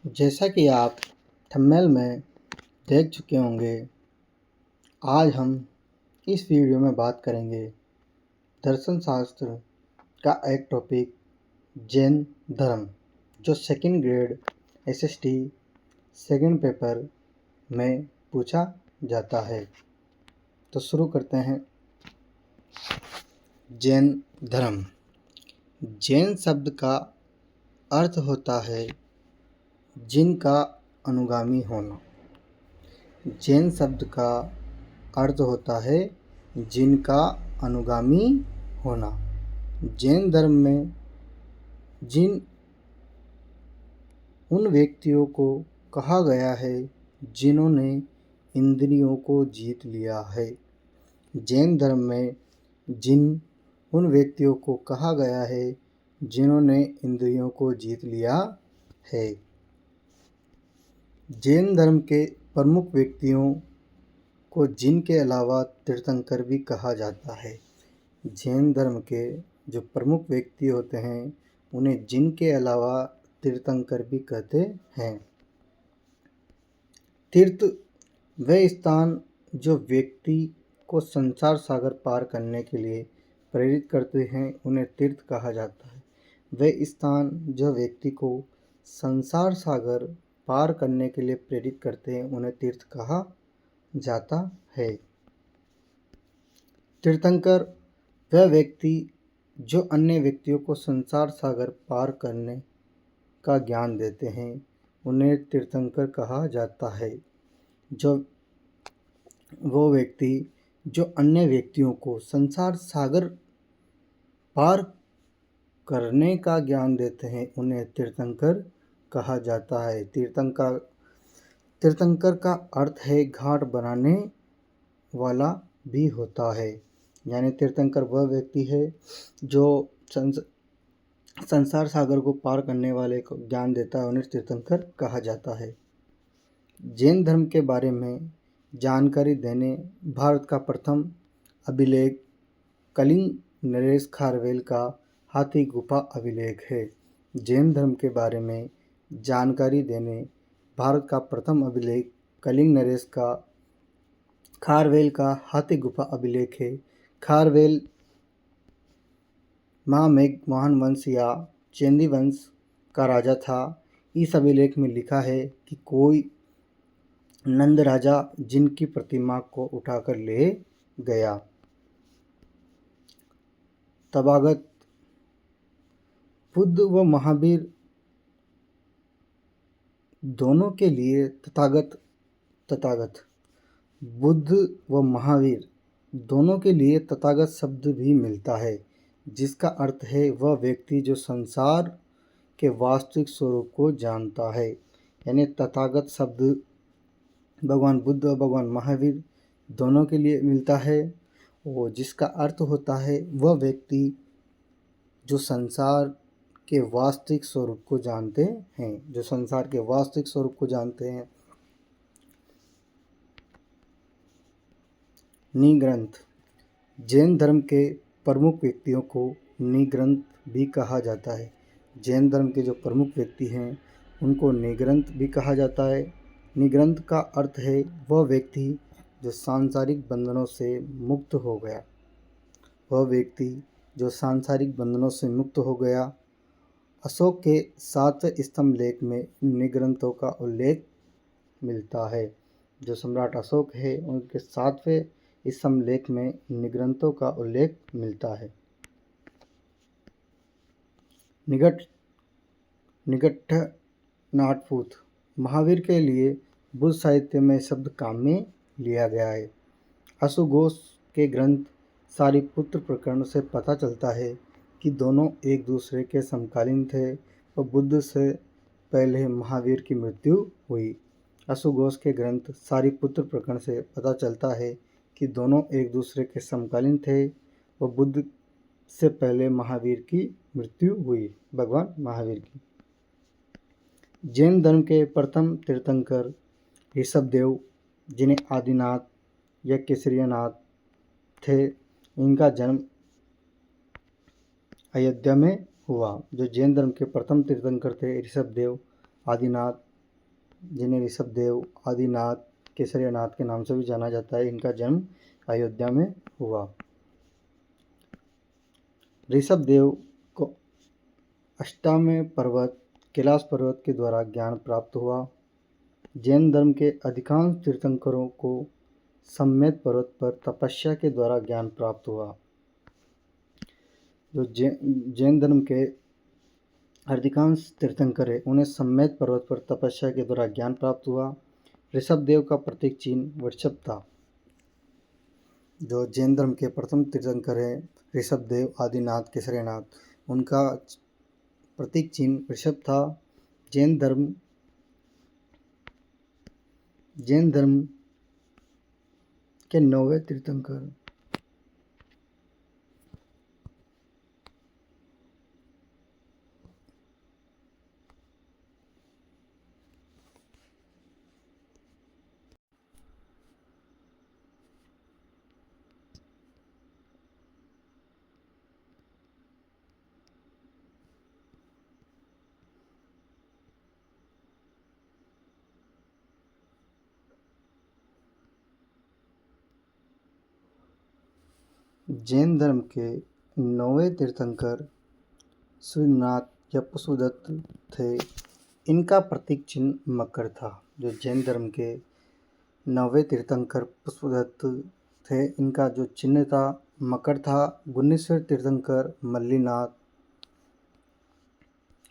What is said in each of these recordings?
जैसा कि आप थंबनेल में देख चुके होंगे, आज हम इस वीडियो में बात करेंगे दर्शन शास्त्र का एक टॉपिक जैन धर्म, जो second grade SST second paper में पूछा जाता है। तो शुरू करते हैं। जैन धर्म। जैन शब्द का अर्थ होता है जिनका अनुगामी होना। जैन शब्द का अर्थ होता है जिनका अनुगामी होना। जैन धर्म में जिन उन व्यक्तियों को कहा गया है जिन्होंने इंद्रियों को जीत लिया है। जैन धर्म में जिन उन व्यक्तियों को कहा गया है जिन्होंने इंद्रियों को जीत लिया है। जैन धर्म के प्रमुख व्यक्तियों को जिन के अलावा तीर्थंकर भी कहा जाता है। जैन धर्म के जो प्रमुख व्यक्ति होते हैं उन्हें जिन के अलावा तीर्थंकर भी कहते हैं। तीर्थ वे स्थान जो व्यक्ति को संसार सागर पार करने के लिए प्रेरित करते हैं उन्हें तीर्थ कहा जाता है। वे स्थान जो व्यक्ति को संसार सागर पार करने के लिए प्रेरित करते हैं उन्हें तीर्थ कहा जाता है। तीर्थंकर वह व्यक्ति जो अन्य व्यक्तियों को संसार सागर पार करने का ज्ञान देते हैं उन्हें तीर्थंकर कहा जाता है। जो वो व्यक्ति जो अन्य व्यक्तियों को संसार सागर पार करने का ज्ञान देते हैं उन्हें तीर्थंकर कहा जाता है। तीर्थंकर का अर्थ है घाट बनाने वाला भी होता है। यानी तीर्थंकर वह व्यक्ति है जो संसार सागर को पार करने वाले को ज्ञान देता है, उन्हें तीर्थंकर कहा जाता है। जैन धर्म के बारे में जानकारी देने भारत का प्रथम अभिलेख कलिंग नरेश खारवेल का हाथी गुफा अभिलेख है। जैन धर्म के बारे में जानकारी देने भारत का प्रथम अभिलेख कलिंग नरेश का खारवेल का हाथी गुफा अभिलेख है। खारवेल महामेघ वंश या चेंदी वंश का राजा था। इस अभिलेख में लिखा है कि कोई नंद राजा जिनकी प्रतिमा को उठाकर ले गया। तथागत बुद्ध व महावीर दोनों के लिए तथागत बुद्ध व महावीर दोनों के लिए तथागत शब्द भी मिलता है, जिसका अर्थ है वह व्यक्ति जो संसार के वास्तविक स्वरूप को जानता है। यानी तथागत शब्द भगवान बुद्ध और भगवान महावीर दोनों के लिए मिलता है और जिसका अर्थ होता है वह व्यक्ति जो संसार के वास्तविक स्वरूप को जानते हैं, जो संसार के वास्तविक स्वरूप को जानते हैं। निग्रंथ। जैन धर्म के प्रमुख व्यक्तियों को निग्रंथ भी कहा जाता है। जैन धर्म के जो प्रमुख व्यक्ति हैं उनको निग्रंथ भी कहा जाता है। निग्रंथ का अर्थ है वह व्यक्ति जो सांसारिक बंधनों से मुक्त हो गया। वह व्यक्ति जो सांसारिक बंधनों से मुक्त हो गया। अशोक के 7वें स्तंभ लेख में निग्रंथों का उल्लेख मिलता है। जो सम्राट अशोक है उनके 7वें स्तंभ लेख में निग्रंथों का उल्लेख मिलता है। निगट्ठ नाटपूत। महावीर के लिए बुद्ध साहित्य में शब्द काम में लिया गया है। अशुघोष के ग्रंथ सारिपुत्र प्रकरण से पता चलता है कि दोनों एक दूसरे के समकालीन थे और बुद्ध से पहले महावीर की मृत्यु हुई। अशुघोष के ग्रंथ सारिपुत्र प्रकरण से पता चलता है कि दोनों एक दूसरे के समकालीन थे और बुद्ध से पहले महावीर की मृत्यु हुई, भगवान महावीर की। जैन धर्म के प्रथम तीर्थंकर ऋषभदेव, जिन्हें आदिनाथ या केसरियानाथ थे, इनका जन्म अयोध्या में हुआ। जो जैन धर्म के प्रथम तीर्थंकर थे ऋषभदेव, आदिनाथ जिन्हें ऋषभदेव, आदिनाथ, केसरियानाथ के नाम से भी जाना जाता है, इनका जन्म अयोध्या में हुआ। ऋषभदेव को अष्टामेय पर्वत कैलाश पर्वत के द्वारा ज्ञान प्राप्त हुआ। जैन धर्म के अधिकांश तीर्थंकरों को सम्मेद पर्वत पर तपस्या के द्वारा ज्ञान प्राप्त हुआ। जो जैन धर्म के अधिकांश तीर्थंकर है उन्हें सम्मेद पर्वत पर तपस्या के द्वारा ज्ञान प्राप्त हुआ। ऋषभदेव का प्रतीक चिन्ह वृषभ था। जो जैन धर्म के प्रथम तीर्थंकर है ऋषभदेव, आदिनाथ, केसरियानाथ, उनका प्रतीक चिन्ह वृषभ था। जैन धर्म के 9वें तीर्थंकर जैन धर्म के 9वें तीर्थंकर सूर्यनाथ या पुष्पदत्त थे। इनका प्रतीक चिन्ह मकर था। जो जैन धर्म के 9वें तीर्थंकर पुष्पदत्त थे, इनका जो चिन्ह था मकर था। 19वें तीर्थंकर मल्लीनाथ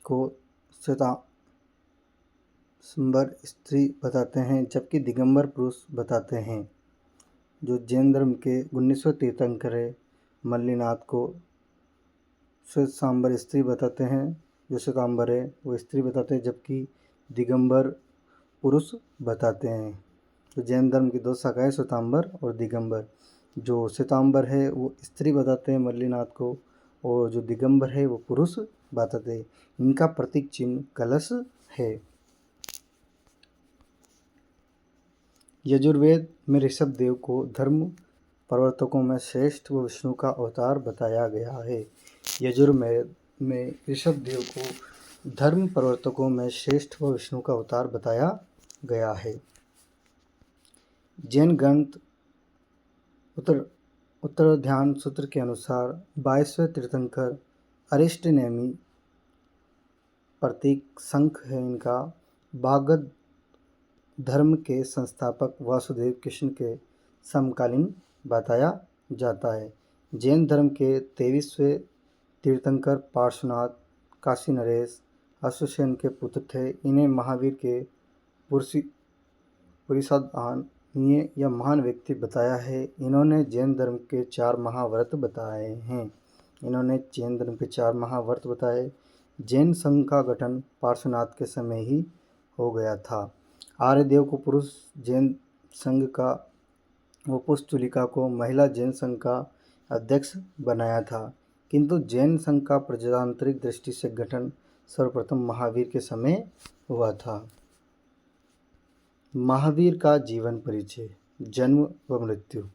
को श्वेतांबर स्त्री बताते हैं, जबकि दिगंबर पुरुष बताते हैं। जो जैन धर्म के 19वें तीर्थंकर है मल्लीनाथ को श्वेतांबर स्त्री बताते हैं। जो श्वेतांबर है वो स्त्री बताते हैं, जबकि दिगंबर पुरुष बताते हैं। तो जैन धर्म की 2 शाखाएं श्वेतांबर और दिगंबर। जो श्वेतांबर है वो स्त्री बताते हैं मल्लीनाथ को, और जो दिगंबर है वो पुरुष बताते हैं। इनका प्रतीक चिन्ह कलश है। यजुर्वेद में ऋषभदेव को धर्म प्रवर्तकों में श्रेष्ठ व विष्णु का अवतार बताया गया है। यजुर्वेद में ऋषभदेव को धर्म प्रवर्तकों में श्रेष्ठ व विष्णु का अवतार बताया गया है। जैन ग्रंथ उत्तराध्यान सूत्र के अनुसार 22वें तीर्थंकर अरिष्टनेमी प्रतीक शंख है इनका। भागवत धर्म के संस्थापक वासुदेव कृष्ण के समकालीन बताया जाता है। जैन धर्म के 23वें तीर्थंकर पार्श्वनाथ काशी नरेश अश्वसेन के पुत्र थे। इन्हें महावीर के पुरुषार्थनीय या महान व्यक्ति बताया है। इन्होंने जैन धर्म के 4 महाव्रत बताए। जैन संघ का गठन पार्श्वनाथ के समय ही हो गया था। आर्यदेव को पुरुष जैन संघ का व पुष्तुलिका को महिला जैन संघ का अध्यक्ष बनाया था, किंतु जैन संघ का प्रजातांत्रिक दृष्टि से गठन सर्वप्रथम महावीर के समय हुआ था। महावीर का जीवन परिचय, जन्म व मृत्यु।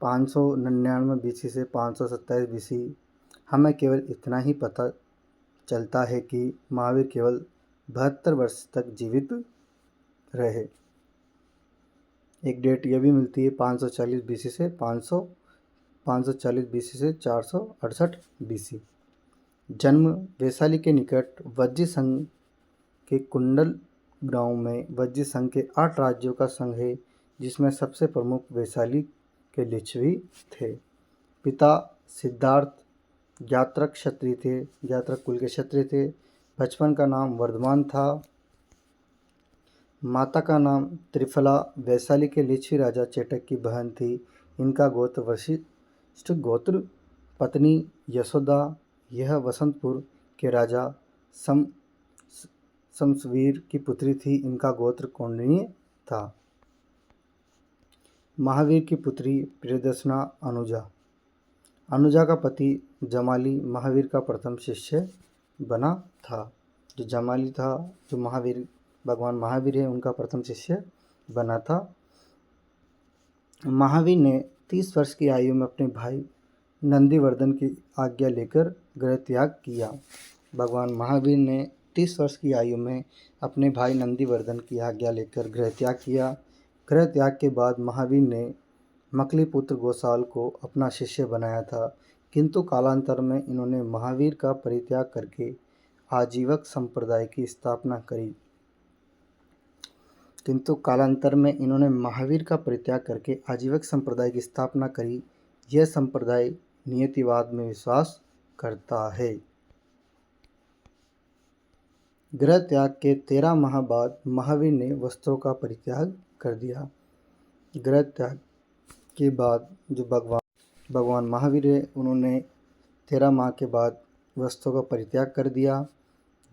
599 बीसी से 527 बीसी। हमें केवल इतना ही पता चलता है कि महावीर केवल 72 वर्ष तक जीवित रहे। एक डेट यह भी मिलती है 540 बीसी से 540 बीसी से 468 बीसी। जन्म वैशाली के निकट वज्जी संघ के कुंडल गांव में। वज्जी संघ के 8 राज्यों का संघ है, जिसमें सबसे प्रमुख वैशाली के लिच्छवी थे। पिता सिद्धार्थ ज्ञात्रक क्षत्रिय थे, ज्ञात्रक कुल के क्षत्रिय थे। बचपन का नाम वर्धमान था। माता का नाम त्रिफला वैशाली के लिच्छवी राजा चेटक की बहन थी। इनका गोत्र वशिष्ठ गोत्र। पत्नी यशोदा यह वसंतपुर के राजा शमशवीर की पुत्री थी। इनका गोत्र कौंडिन्य था। महावीर की पुत्री प्रियदर्शना अनुजा का पति जमाली महावीर का प्रथम शिष्य बना था। जो जमाली था, जो भगवान महावीर है, उनका प्रथम शिष्य बना था। महावीर ने 30 वर्ष की आयु में अपने भाई नंदीवर्धन की आज्ञा लेकर गृह त्याग किया। भगवान महावीर ने 30 वर्ष की आयु में अपने भाई नंदीवर्धन की आज्ञा लेकर गृह त्याग किया। गृह त्याग के बाद महावीर ने मकलीपुत्र गोसाल को अपना शिष्य बनाया था, किंतु कालांतर में इन्होंने महावीर का परित्याग करके आजीवक संप्रदाय की स्थापना करी। किंतु कालांतर में इन्होंने महावीर का परित्याग करके आजीवक संप्रदाय की स्थापना करी। यह संप्रदाय नियतिवाद में विश्वास करता है। गृह त्याग के 13 माह बाद महावीर ने वस्त्रों का परित्याग कर दिया। गृह त्याग के बाद जो भगवान महावीर है, उन्होंने 13 माह के बाद वस्त्रों का परित्याग कर दिया।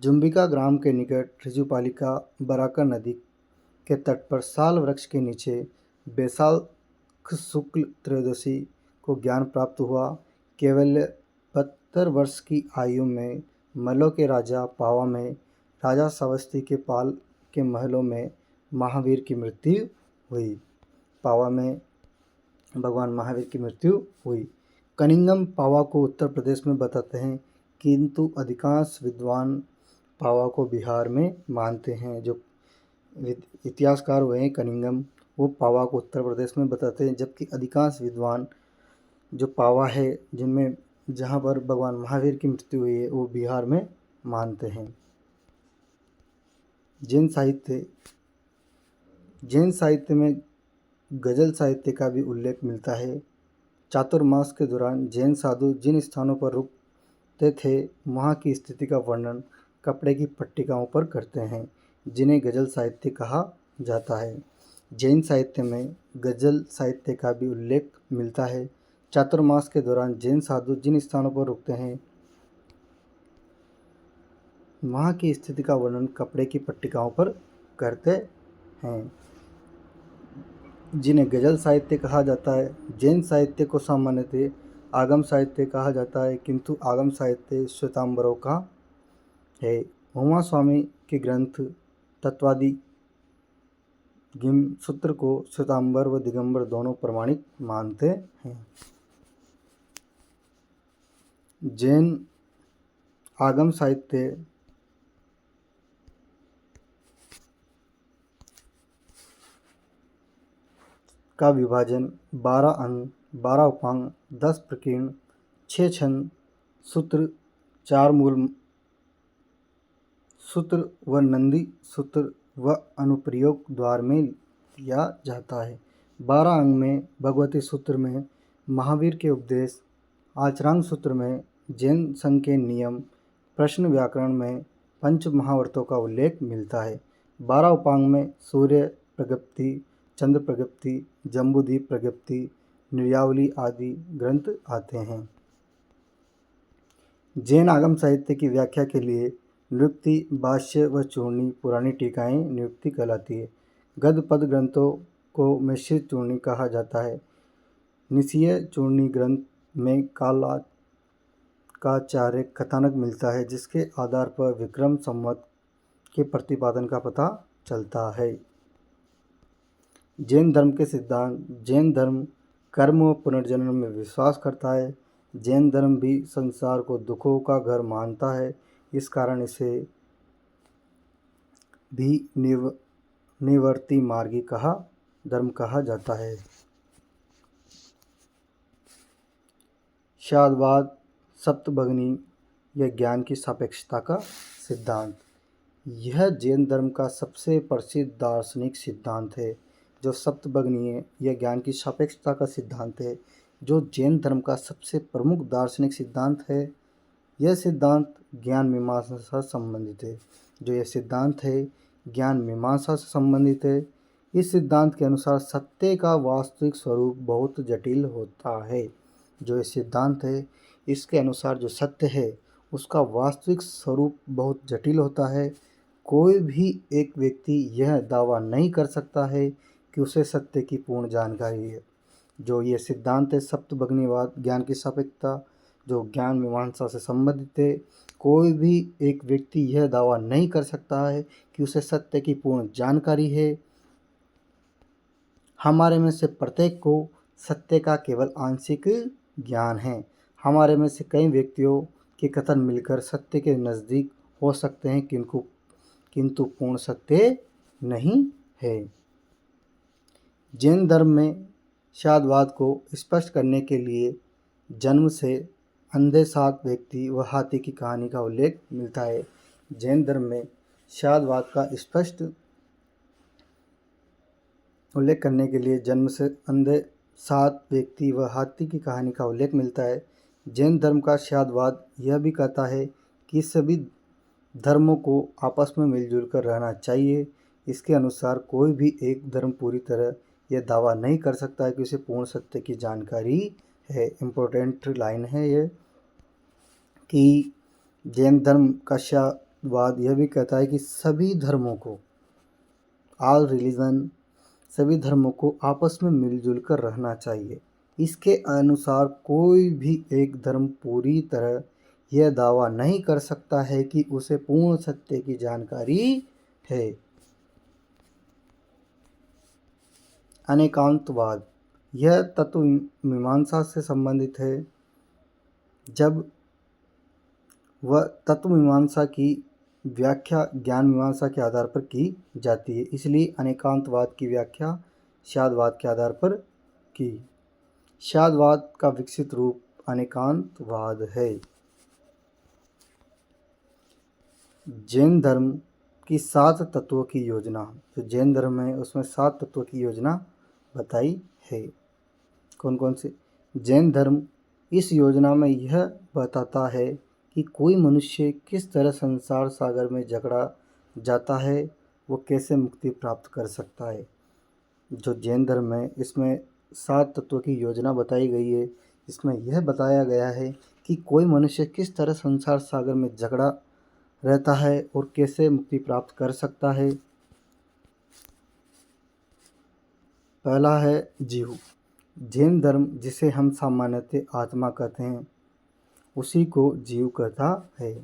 जुम्बिका ग्राम के निकट ऋजुपालिका बराका नदी के तट पर साल वृक्ष के नीचे बैसाख शुक्ल त्रयोदशी को ज्ञान प्राप्त हुआ। केवल 72 वर्ष की आयु में मल्लों के राजा पावा में राजा सावस्ती के पाल के महलों में महावीर की मृत्यु हुई। पावा में भगवान महावीर की मृत्यु हुई। कनिंगम पावा को उत्तर प्रदेश में बताते हैं, किंतु अधिकांश विद्वान पावा को बिहार में मानते हैं। जो इतिहासकार हुए हैं कनिंगम, वो पावा को उत्तर प्रदेश में बताते हैं, जबकि अधिकांश विद्वान जो पावा है जिनमें जहाँ पर भगवान महावीर की मृत्यु हुई है वो बिहार में मानते हैं। जैन साहित्य में गज़ल साहित्य का भी उल्लेख मिलता है। चातुर्मास के दौरान जैन साधु जिन स्थानों पर रुकते थे वहाँ की स्थिति का वर्णन कपड़े की पट्टिकाओं पर करते हैं, जिन्हें गज़ल साहित्य कहा जाता है। जैन साहित्य में गज़ल साहित्य का भी उल्लेख मिलता है। चातुर्मास के दौरान जैन साधु जिन स्थानों पर रुकते हैं वहाँ की स्थिति का वर्णन कपड़े की पट्टिकाओं पर करते हैं, जिन्हें गज़ल साहित्य कहा जाता है। जैन साहित्य को सामान्यतः आगम साहित्य कहा जाता है, किंतु आगम साहित्य श्वेतांबरों का है। उमा स्वामी के ग्रंथ तत्वादि गिम सूत्र को श्वेतांबर व दिगंबर दोनों प्रमाणिक मानते हैं। जैन आगम साहित्य का विभाजन 12 अंग, 12 उपांग, 10 प्रकीर्ण, 6 छंद, सूत्र, 4 मूल सूत्र व नंदी सूत्र व अनुप्रयोग द्वार में किया जाता है। 12 अंग में भगवती सूत्र में महावीर के उपदेश, आचरांग सूत्र में जैन संघ के नियम, प्रश्न व्याकरण में पंच महावर्तों का उल्लेख मिलता है। 12 उपांग में सूर्य प्रज्ञप्ति, चंद्र प्रज्ञप्ति, जम्बूद्वीप प्रज्ञप्ति, निर्यावली आदि ग्रंथ आते हैं। जैन आगम साहित्य की व्याख्या के लिए निरुक्ति, भाष्य व चूर्णी पुरानी टीकाएँ निरुक्ति कहलाती है। गद्य पद ग्रंथों को मिश्रित चूर्णी कहा जाता है। निशीय चूर्णी ग्रंथ में कालाकाचार्य कथानक मिलता है, जिसके आधार पर विक्रम संवत के प्रतिपादन का पता चलता है। जैन धर्म के सिद्धांत। जैन धर्म कर्म व पुनर्जन्म में विश्वास करता है। जैन धर्म भी संसार को दुखों का घर मानता है, इस कारण इसे भी निवर्ती मार्गी धर्म कहा जाता है। शादवाद सप्तभगनी या ज्ञान की सापेक्षता का सिद्धांत। यह जैन धर्म का सबसे प्रसिद्ध दार्शनिक सिद्धांत है, जो सप्तभगनीय या ज्ञान की सापेक्षता का सिद्धांत है, जो जैन धर्म का सबसे प्रमुख दार्शनिक सिद्धांत है। यह सिद्धांत ज्ञान मीमांसा से संबंधित है। ज्ञान मीमांसा से संबंधित है। इस सिद्धांत के अनुसार सत्य का वास्तविक स्वरूप बहुत जटिल होता है। जो ये सिद्धांत है, इसके अनुसार जो सत्य है उसका वास्तविक स्वरूप बहुत जटिल होता है। कोई भी एक व्यक्ति यह दावा नहीं कर सकता है कि उसे सत्य की पूर्ण जानकारी है। जो ये सिद्धांत है सप्तभगनीवाद, ज्ञान की सापेक्षता, जो ज्ञान मीमांसा से संबंधित है, कोई भी एक व्यक्ति यह दावा नहीं कर सकता है कि उसे सत्य की पूर्ण जानकारी है। हमारे में से प्रत्येक को सत्य का केवल आंशिक ज्ञान है। हमारे में से कई व्यक्तियों के कथन मिलकर सत्य के नज़दीक हो सकते हैं किंतु पूर्ण सत्य नहीं है। जैन धर्म में शादवाद को स्पष्ट करने के लिए जन्म से अंधे 7 व्यक्ति व हाथी की कहानी का उल्लेख मिलता है। जैन धर्म में शादवाद का स्पष्ट उल्लेख करने के लिए जन्म से अंधे 7 व्यक्ति व हाथी की कहानी का उल्लेख मिलता है। जैन धर्म का शादवाद यह भी कहता है कि सभी धर्मों को आपस में मिलजुल कर रहना चाहिए। इसके अनुसार कोई भी एक धर्म पूरी तरह यह दावा नहीं कर सकता है कि उसे पूर्ण सत्य की जानकारी है। इम्पोर्टेंट लाइन है ये कि जैन धर्म का शादवाद यह भी कहता है कि सभी धर्मों को सभी धर्मों को आपस में मिलजुल कर रहना चाहिए। इसके अनुसार कोई भी एक धर्म पूरी तरह यह दावा नहीं कर सकता है कि उसे पूर्ण सत्य की जानकारी है। अनेकांतवाद यह तत्व मीमांसा से संबंधित है। जब वह तत्व मीमांसा की व्याख्या ज्ञान मीमांसा के आधार पर की जाती है, इसलिए अनेकांतवाद की व्याख्या शादवाद के आधार पर की। शादवाद का विकसित रूप अनेकांतवाद है। जैन धर्म की 7 तत्वों की योजना, जो जैन धर्म है उसमें 7 तत्वों की योजना बताई है। कौन कौन से? जैन धर्म इस योजना में यह बताता है कि कोई मनुष्य किस तरह संसार सागर में जकड़ा जाता है, वो कैसे मुक्ति प्राप्त कर सकता है। जो जैन धर्म है इसमें 7 तत्वों की योजना बताई गई है। इसमें यह बताया गया है कि कोई मनुष्य किस तरह संसार सागर में जकड़ा रहता है और कैसे मुक्ति प्राप्त कर सकता है। पहला है जीव। जैन धर्म जिसे हम सामान्यतः आत्मा कहते हैं उसी को जीव कहता है।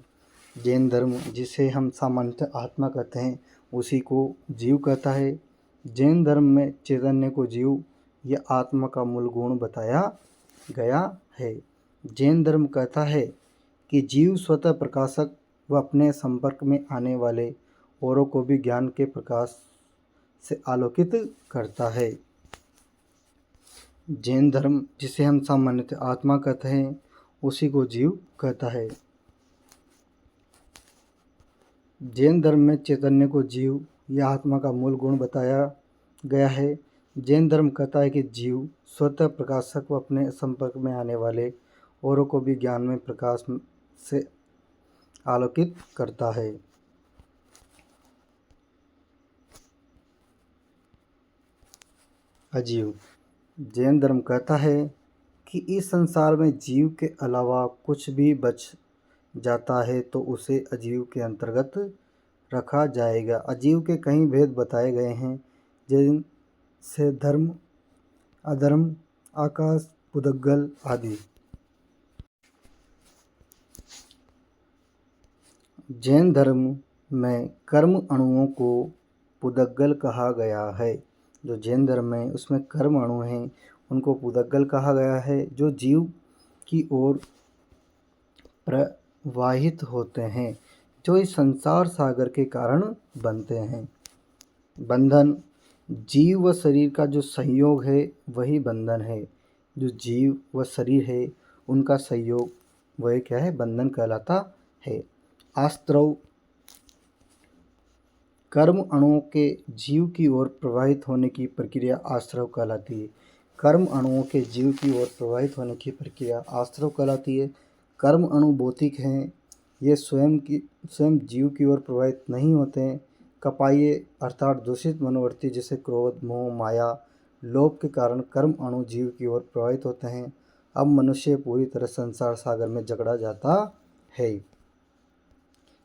जैन धर्म जिसे हम सामान्यतः आत्मा कहते हैं उसी को जीव कहता है। जैन धर्म में चैतन्य को जीव या आत्मा का मूल गुण बताया गया है। जैन धर्म कहता है कि जीव स्वतः प्रकाशक व अपने संपर्क में आने वाले औरों को भी ज्ञान के प्रकाश से आलोकित करता है। जैन धर्म जिसे हम सामान्यतः आत्मा कहते हैं उसी को जीव कहता है। जैन धर्म में चैतन्य को जीव या आत्मा का मूल गुण बताया गया है। जैन धर्म कहता है कि जीव स्वतः प्रकाशक व अपने संपर्क में आने वाले औरों को भी ज्ञान में प्रकाश से आलोकित करता है। अजीव। जैन धर्म कहता है कि इस संसार में जीव के अलावा कुछ भी बच जाता है तो उसे अजीव के अंतर्गत रखा जाएगा। अजीव के कई भेद बताए गए हैं जैसे धर्म, अधर्म, आकाश, पुद्गल आदि। जैन धर्म में कर्म अणुओं को पुद्गल कहा गया है। जो जैन धर्म है उसमें कर्म अणु हैं उनको पुद्गल कहा गया है, जो जीव की ओर प्रवाहित होते हैं, जो इस संसार सागर के कारण बनते हैं। बंधन। जीव व शरीर का जो संयोग है वही बंधन है। जो जीव व शरीर है उनका संयोग वह क्या है? बंधन कहलाता है। आश्रव। कर्म अणुओं के जीव की ओर प्रवाहित होने की प्रक्रिया आश्रव कहलाती है। कर्म अणुओं के जीव की ओर प्रवाहित होने की प्रक्रिया आश्रव कहलाती है। कर्म अणु भौतिक हैं, ये स्वयं जीव की ओर प्रवाहित नहीं होते हैं। कपाये अर्थात दूषित मनोवृत्ति जैसे क्रोध, मोह, माया, लोभ के कारण कर्म अणु जीव की ओर प्रवाहित होते हैं। अब मनुष्य पूरी तरह संसार सागर में जकड़ा जाता है।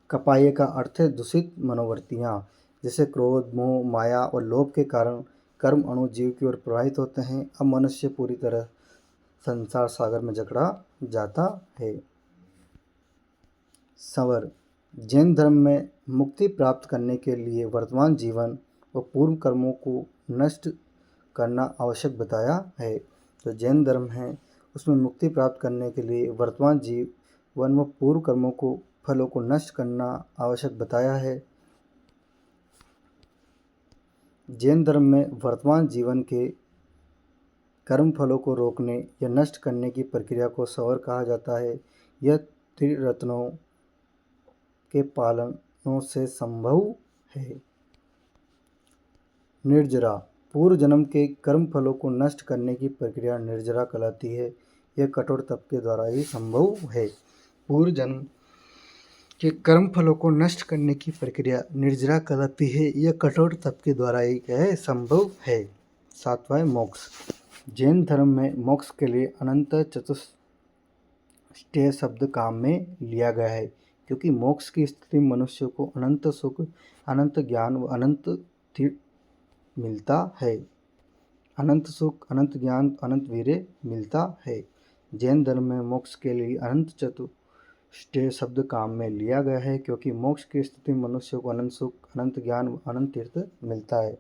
कपाये का अर्थ है दूषित मनोवृत्तियाँ, जैसे क्रोध, मोह, माया और लोभ के कारण कर्म अणु जीव की ओर प्रवाहित होते हैं। अब मनुष्य पूरी तरह संसार सागर में जकड़ा जाता है। संवर। जैन धर्म में मुक्ति प्राप्त करने के लिए वर्तमान जीवन व पूर्व कर्मों को नष्ट करना आवश्यक बताया है। तो जैन धर्म है उसमें मुक्ति प्राप्त करने के लिए वर्तमान जीवन व पूर्व कर्मों को फलों को नष्ट करना आवश्यक बताया है। जैन धर्म में वर्तमान जीवन के कर्म फलों को रोकने या नष्ट करने की प्रक्रिया को सवर कहा जाता है। यह त्रिरत्नों के पालनों से संभव है। निर्जरा, पूर्व जन्म के कर्म फलों को नष्ट करने की प्रक्रिया निर्जरा कहलाती है। यह कठोर तप के द्वारा ही संभव है। पूर्व जन्म के कर्म फलों को नष्ट करने की प्रक्रिया निर्जरा कहलाती है। यह कठोर तप के द्वारा ही संभव है। सातवां है मोक्ष। जैन धर्म में मोक्ष के लिए अनंत चतुष्टय शब्द काम में लिया गया है, क्योंकि मोक्ष की स्थिति मनुष्य को अनंत सुख, अनंत ज्ञान व अनंत तीर्थ मिलता है। अनंत सुख, अनंत ज्ञान, अनंत वीर्य मिलता है। जैन धर्म में मोक्ष के लिए अनंत चतुष्टय शब्द काम में लिया गया है, क्योंकि मोक्ष की स्थिति मनुष्य को अनंत सुख, अनंत ज्ञान व अनंत तीर्थ मिलता है।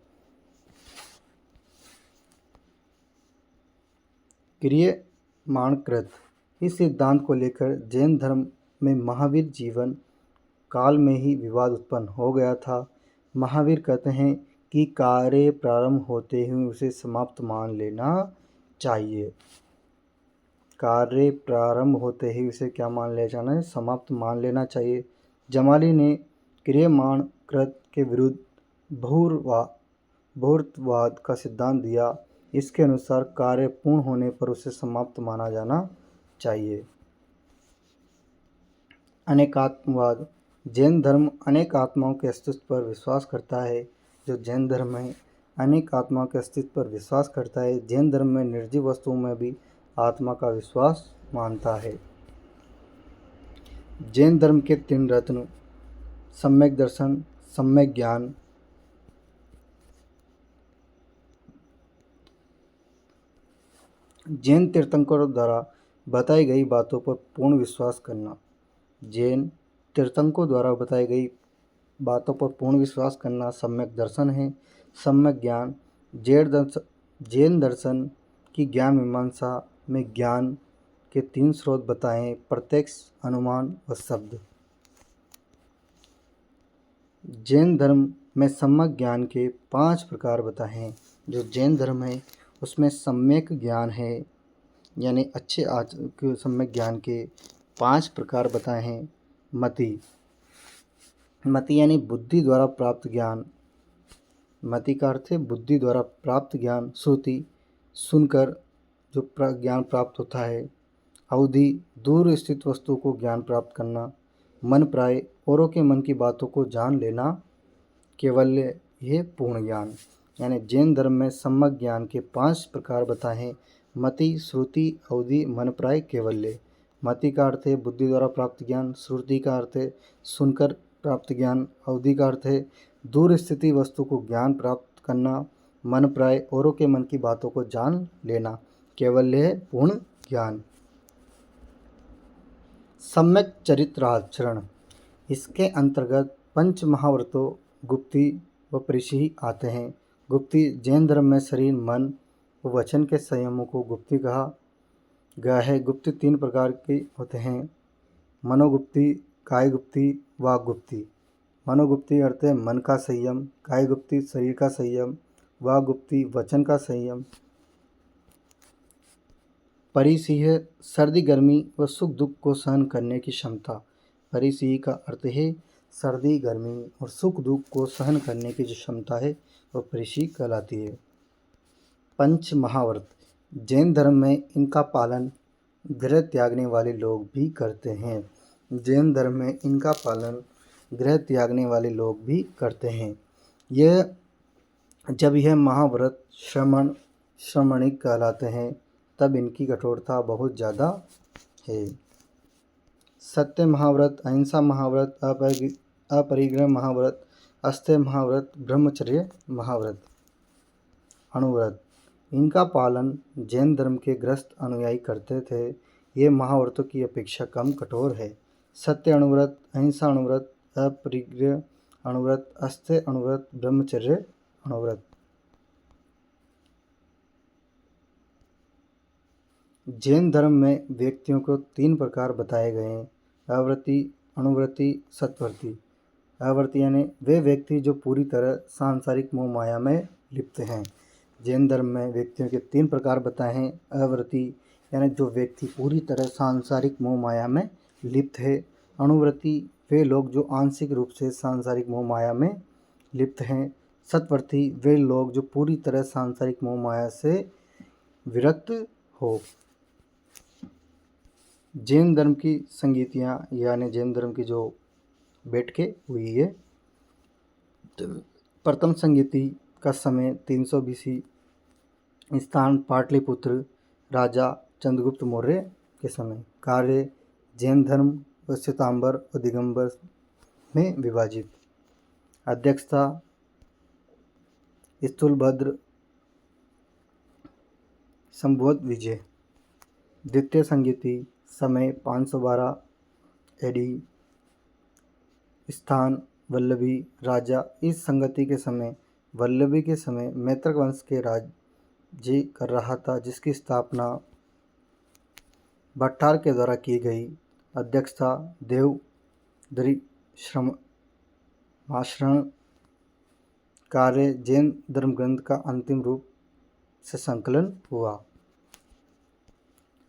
क्रियमाणकृत, इस सिद्धांत को लेकर जैन धर्म में महावीर जीवन काल में ही विवाद उत्पन्न हो गया था। महावीर कहते हैं कि कार्य प्रारंभ होते ही उसे समाप्त मान लेना चाहिए। कार्य प्रारंभ होते ही उसे क्या मान लेना चाहिए? समाप्त मान लेना चाहिए। जमाली ने क्रियमाणकृत के विरुद्ध बहुर्तवाद का सिद्धांत दिया। इसके अनुसार कार्य पूर्ण होने पर उसे समाप्त माना जाना चाहिए। अनेकात्मवाद, जैन धर्म अनेक आत्माओं के अस्तित्व पर विश्वास करता है। जो जैन धर्म है अनेक आत्माओं के अस्तित्व पर विश्वास करता है। जैन धर्म में निर्जीव वस्तुओं में भी आत्मा का विश्वास मानता है। जैन धर्म के तीन रत्न सम्यक दर्शन, सम्यक ज्ञान, जैन तीर्थंकरों द्वारा बताई गई बातों पर पूर्ण विश्वास करना। जैन तीर्थंकरों द्वारा बताई गई बातों पर पूर्ण विश्वास करना सम्यक दर्शन है। सम्यक ज्ञान, जैन दर्शन की ज्ञान मीमांसा में ज्ञान के तीन स्रोत बताएं: प्रत्यक्ष, अनुमान व शब्द। जैन धर्म में सम्यक ज्ञान के 5 प्रकार बताए हैं। जो जैन धर्म है उसमें सम्यक ज्ञान है, यानी अच्छे सम्यक ज्ञान के 5 प्रकार बताए हैं। मति, मति यानी बुद्धि द्वारा प्राप्त ज्ञान। मति का अर्थ है बुद्धि द्वारा प्राप्त ज्ञान। श्रुति, सुनकर जो ज्ञान प्राप्त होता है। अवधि, दूर स्थित वस्तु को ज्ञान प्राप्त करना। मन प्राय, औरों के मन की बातों को जान लेना। केवल्य, यह पूर्ण ज्ञान। यानी जैन धर्म में सम्यक ज्ञान के 5 प्रकार बताए हैं: मति, श्रुति, अवधि, मन प्राय, केवल्य। मति का अर्थ है बुद्धि द्वारा प्राप्त ज्ञान। श्रुति का अर्थ है सुनकर प्राप्त ज्ञान। अवधि का अर्थ है दूर स्थिति वस्तु को ज्ञान प्राप्त करना। मन प्राय, औरों के मन की बातों को जान लेना। केवल्य है पूर्ण ज्ञान। सम्यक चरित्राचरण, इसके अंतर्गत पंच महाव्रतों गुप्ति व परिशी आते हैं। गुप्ति, जैन धर्म में शरीर, मन व वचन के संयमों को गुप्ति कहा गया है। गुप्ति 3 प्रकार के होते हैं: मनोगुप्ति, काय गुप्ति, वाक गुप्ति। मनोगुप्ति अर्थ है मन का संयम। काय गुप्ति शरीर का संयम। वाक गुप्ति वचन का संयम। परिसीह, सर्दी गर्मी व सुख दुख को सहन करने की क्षमता। परिसीह का अर्थ है सर्दी गर्मी और सुख दुख को सहन करने की जो क्षमता है वह परिसीह कहलाती है। पंच महाव्रत, जैन धर्म में इनका पालन गृह त्यागने वाले लोग भी करते हैं। जैन धर्म में इनका पालन गृह त्यागने वाले लोग भी करते हैं। जब यह महाव्रत श्रमणिक कहलाते हैं तब इनकी कठोरता बहुत ज़्यादा है। सत्य महाव्रत, अहिंसा महाव्रत, अपरिग्रह महाव्रत, अस्तेय महाव्रत, ब्रह्मचर्य महाव्रत। अणुव्रत, इनका पालन जैन धर्म के गृहस्थ अनुयायी करते थे। ये महाव्रतों की अपेक्षा कम कठोर है। सत्य अणुव्रत, अहिंसा अणुव्रत, अपरिग्रह अणुव्रत, अस्तेय अणुव्रत, ब्रह्मचर्य अणुव्रत। जैन धर्म में व्यक्तियों को 3 प्रकार बताए गए हैं: अव्रति, अनुवर्ती, सत्वर्ती। अवर्ती यानी वे व्यक्ति जो पूरी तरह सांसारिक मोह माया में लिप्त हैं। जैन धर्म में व्यक्तियों के 3 प्रकार बताए हैं। अवर्ती यानी जो व्यक्ति पूरी तरह सांसारिक मोह माया में लिप्त है। अनुवर्ती वे लोग जो आंशिक रूप से सांसारिक मोह माया में लिप्त हैं। सत्वर्ती वे लोग जो पूरी तरह सांसारिक मोह माया से विरक्त हो। जैन धर्म की संगीतियाँ यानी जैन धर्म की जो बैठकें हुई है। प्रथम संगीति का समय 300 BC, स्थान पाटलिपुत्र, राजा चंद्रगुप्त मौर्य के समय। कार्य जैन धर्म व श्वेतांबर और दिगंबर में विभाजित। अध्यक्षता स्थूलभद्र संभवत विजय। द्वितीय संगीति समय 512 AD, स्थान वल्लभी, राजा। इस संगति के समय वल्लभी के समय मैत्रक वंश के राज्य कर रहा था, जिसकी स्थापना भट्टार के द्वारा की गई। अध्यक्षता देवदरी श्रमाश्रण। कार्य जैन धर्म ग्रंथ का अंतिम रूप से संकलन हुआ।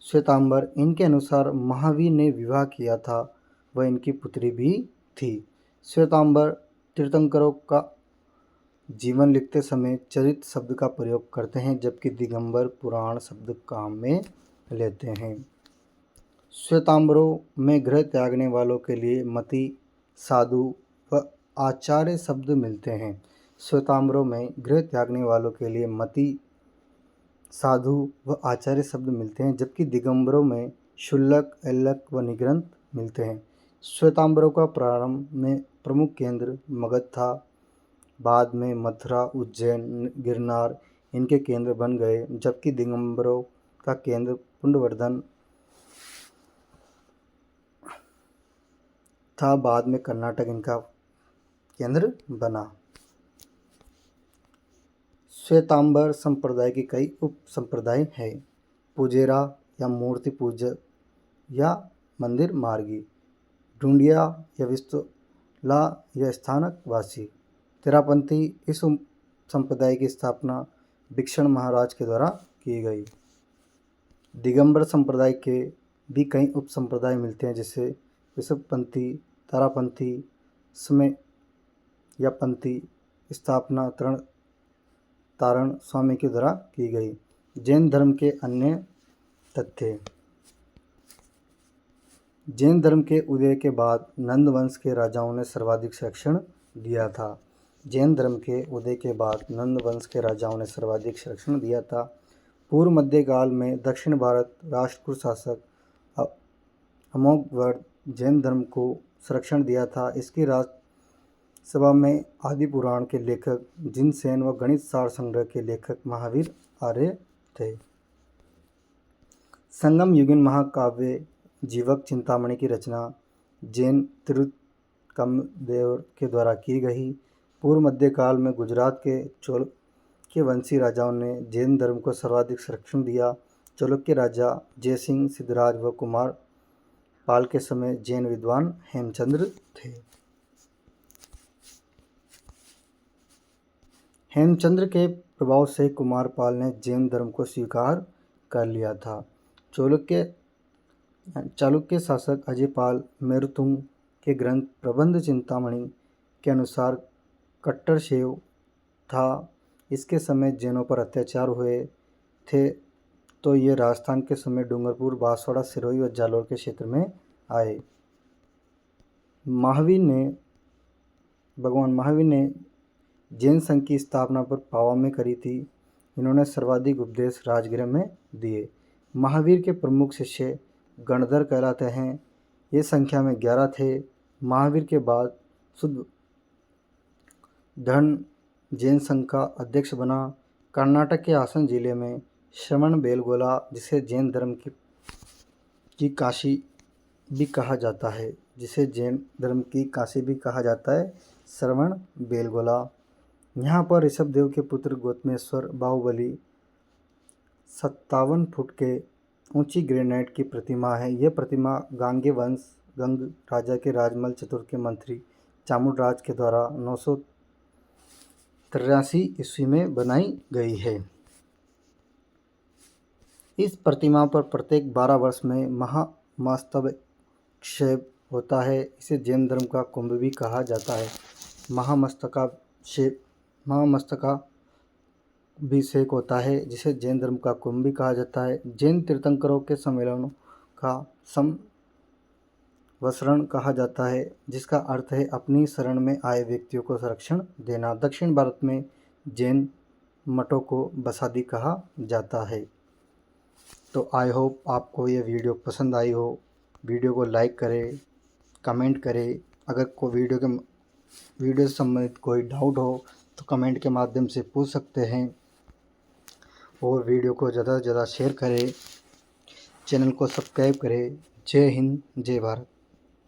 श्वेतांबर इनके अनुसार महावीर ने विवाह किया था, वह इनकी पुत्री भी थी। श्वेतांबर तीर्थंकरों का जीवन लिखते समय चरित शब्द का प्रयोग करते हैं, जबकि दिगंबर पुराण शब्द काम में लेते हैं। श्वेतांबरों में गृह त्यागने वालों के लिए मति, साधु व आचार्य शब्द मिलते हैं। श्वेतांबरों में गृह त्यागने वालों के लिए मति, साधु व आचार्य शब्द मिलते हैं, जबकि दिगंबरों में शुल्लक, ऐल्लक व निग्रंथ मिलते हैं। श्वेतांबरों का प्रारंभ में प्रमुख केंद्र मगध था, बाद में मथुरा, उज्जैन, गिरनार इनके केंद्र बन गए, जबकि दिगंबरों का केंद्र पुंडवर्धन था, बाद में कर्नाटक इनका केंद्र बना। श्वेतांबर संप्रदाय के कई उप संप्रदाय हैं। पुजेरा या मूर्ति पूजक या मंदिर मार्गी, ढूंढिया या विस्तला या स्थानक वासी। तेरापंथी इस संप्रदाय की स्थापना भिक्षण महाराज के द्वारा की गई। दिगंबर संप्रदाय के भी कई उप संप्रदाय मिलते हैं, जैसे ऋषभपंथी, तारापंथी, समय या पंथी। स्थापना तारण स्वामी के द्वारा की गई। जैन धर्म के अन्य तथ्य। जैन धर्म के उदय के बाद नंद वंश के राजाओं ने सर्वाधिक संरक्षण दिया था। जैन धर्म के उदय के बाद नंद वंश के राजाओं ने सर्वाधिक संरक्षण दिया था। पूर्व मध्यकाल में दक्षिण भारत राष्ट्रकूट शासक अमोघवर्ष जैन धर्म को संरक्षण दिया था। इसकी राजसभा में आदि पुराण के लेखक जिनसेन व गणित सार संग्रह के लेखक महावीर आर्य थे। संगम युगीन महाकाव्य जीवक चिंतामणि की रचना जैन तिरुत्तमदेव के द्वारा की गई। पूर्व मध्यकाल में गुजरात के चालुक्य वंशी राजाओं ने जैन धर्म को सर्वाधिक संरक्षण दिया। चालुक्य राजा जयसिंह, सिद्धराज व कुमार पाल के समय जैन विद्वान हेमचंद्र थे। हेमचंद्र के प्रभाव से कुमार पाल ने जैन धर्म को स्वीकार कर लिया था। चालुक्य शासक अजयपाल मेरुतुंग के ग्रंथ प्रबंध चिंतामणि के अनुसार कट्टर शैव था। इसके समय जैनों पर अत्याचार हुए थे, तो ये राजस्थान के समय डूंगरपुर, बांसवाड़ा, सिरोही व जालौर के क्षेत्र में आए। भगवान महावीर ने जैन संघ की स्थापना पर पावा में करी थी। इन्होंने सर्वाधिक उपदेश राजगृह में दिए। महावीर के प्रमुख शिष्य गणधर कहलाते हैं। ये संख्या में 11 थे। महावीर के बाद शुद्ध धन जैन संघ का अध्यक्ष बना। कर्नाटक के हासन जिले में श्रवण बेलगोला, जिसे जैन धर्म की काशी भी कहा जाता है, श्रवण बेलगोला। यहाँ पर ऋषभदेव के पुत्र गौतमेश्वर बाहुबली 57 फुट के ऊंची ग्रेनाइट की प्रतिमा है। यह प्रतिमा गांगे वंश गंग राजा के राजमल चतुर्थ के मंत्री चामुंडराज के द्वारा 983 ईस्वी में बनाई गई है। इस प्रतिमा पर प्रत्येक 12 वर्ष में महामस्तकाभिषेक होता है। इसे जैन धर्म का कुंभ भी कहा जाता है। महामस्तकाभिषेक होता है जिसे जैन धर्म का कुंभ भी कहा जाता है। जैन तीर्थंकरों के सम्मेलनों का संवत्सरण कहा जाता है, जिसका अर्थ है अपनी शरण में आए व्यक्तियों को संरक्षण देना। दक्षिण भारत में जैन मठों को बसादी कहा जाता है। तो आई होप आपको ये वीडियो पसंद आई हो। वीडियो को लाइक करें, कमेंट करें। अगर कोई वीडियो से संबंधित कोई डाउट हो तो कमेंट के माध्यम से पूछ सकते हैं, और वीडियो को ज़्यादा से ज़्यादा शेयर करें, चैनल को सब्सक्राइब करें। जय हिंद, जय भारत।